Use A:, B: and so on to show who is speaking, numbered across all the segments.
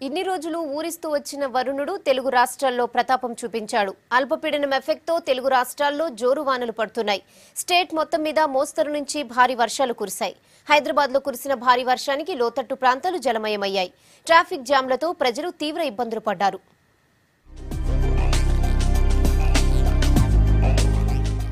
A: ఇన్ని రోజులు ఊరిస్తూ వచ్చిన వరుణుడు తెలుగు రాష్ట్రాల్లో ప్రతాపం చూపించాడు. అల్పపీడనం ఎఫెక్ట్తో తెలుగు రాష్ట్రాల్లో జోరు వానలు పడుతున్నాయి. స్టేట్ మొత్తం మీద మోస్తరు నుంచి భారీ వర్షాలు కురిశాయి. హైదరాబాద్లో కురిసిన భారీ వర్షానికి లోతట్టు ప్రాంతాలు జలమయమయ్యాయి. ట్రాఫిక్ జామ్లతో ప్రజలు తీవ్ర ఇబ్బందులు పడ్డారు.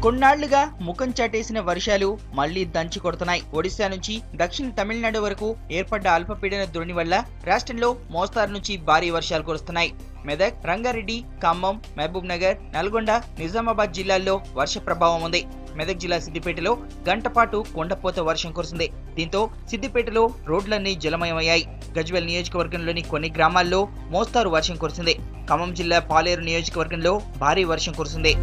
B: కొన్నాళ్లుగా ముఖం చాటేసిన వర్షాలు మళ్లీ దంచి కొడుతున్నాయి. ఒడిశా నుంచి దక్షిణ తమిళనాడు వరకు ఏర్పడ్డ అల్పపీడన ద్రోణి వల్ల రాష్ట్రంలో మోస్తారు నుంచి భారీ వర్షాలు కురుస్తున్నాయి. మెదక్, రంగారెడ్డి, ఖమ్మం, మహబూబ్ నగర్, నల్గొండ, నిజామాబాద్ జిల్లాల్లో వర్ష ప్రభావం ఉంది. మెదక్ జిల్లా సిద్దిపేటలో గంటపాటు కొండపోత వర్షం కురిసింది. దీంతో సిద్దిపేటలో రోడ్లన్నీ జలమయమయ్యాయి. గజ్వేల్ నియోజకవర్గంలోని కొన్ని గ్రామాల్లో మోస్తారు వర్షం కురిసింది. ఖమ్మం జిల్లా పాలేరు నియోజకవర్గంలో భారీ వర్షం కురిసింది.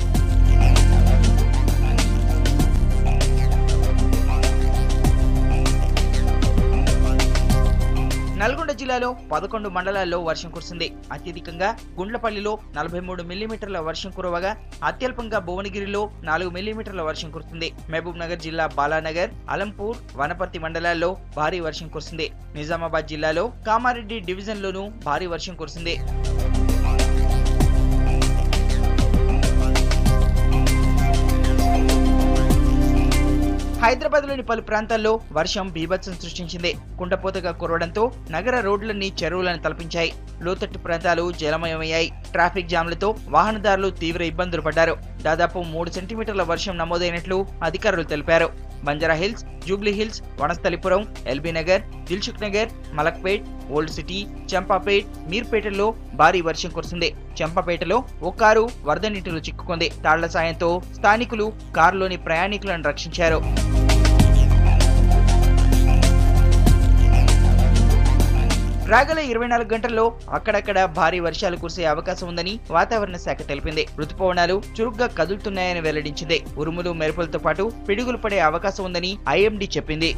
B: నల్గొండ జిల్లాలో 11 మండలాల్లో వర్షం కురిసింది. అత్యధికంగా గుండ్లపల్లిలో 43 మిల్లీమీటర్ల వర్షం కురవగా అత్యల్పంగా భువనగిరిలో 4 మిల్లీమీటర్ల వర్షం కురిసింది. మహబూబ్ నగర్ జిల్లా బాలానగర్, అలంపూర్, వనపర్తి మండలాల్లో భారీ వర్షం కురిసింది. నిజామాబాద్ జిల్లాలో కామారెడ్డి డివిజన్లోనూ భారీ వర్షం కురిసింది. హైదరాబాద్లోని పలు ప్రాంతాల్లో వర్షం బీభత్సం సృష్టించింది. కుండపోతగా కురవడంతో నగర రోడ్లన్నీ చెరువులను తలపించాయి. లోతట్టు ప్రాంతాలు జలమయమయ్యాయి. ట్రాఫిక్ జామ్లతో వాహనదారులు తీవ్ర ఇబ్బందులు పడ్డారు. దాదాపు 3 సెంటీమీటర్ల వర్షం నమోదైనట్లు అధికారులు తెలిపారు. Banjara Hills, Jubilee Hills, Vanasthalipuram, LB Nagar, Dilsukh Nagar, Malakpet, Old City, Champapet, మీర్పేటలో భారీ వర్షం కురిసింది. చంపాపేటలో ఓ కారు వరద నీటిలో చిక్కుకుంది. తాళ్ల సాయంతో స్థానికులు కారులోని ప్రయాణికులను రక్షించారు. రాగల 24 గంటల్లో అక్కడక్కడ భారీ వర్షాలు కురిసే అవకాశం ఉందని వాతావరణ శాఖ తెలిపింది. రుతుపవనాలు చురుగ్గా కదులుతున్నాయని వెల్లడించింది. ఉరుములు, మెరుపులతో పాటు పిడుగులు పడే అవకాశం ఉందని ఐఎండీ చెప్పింది.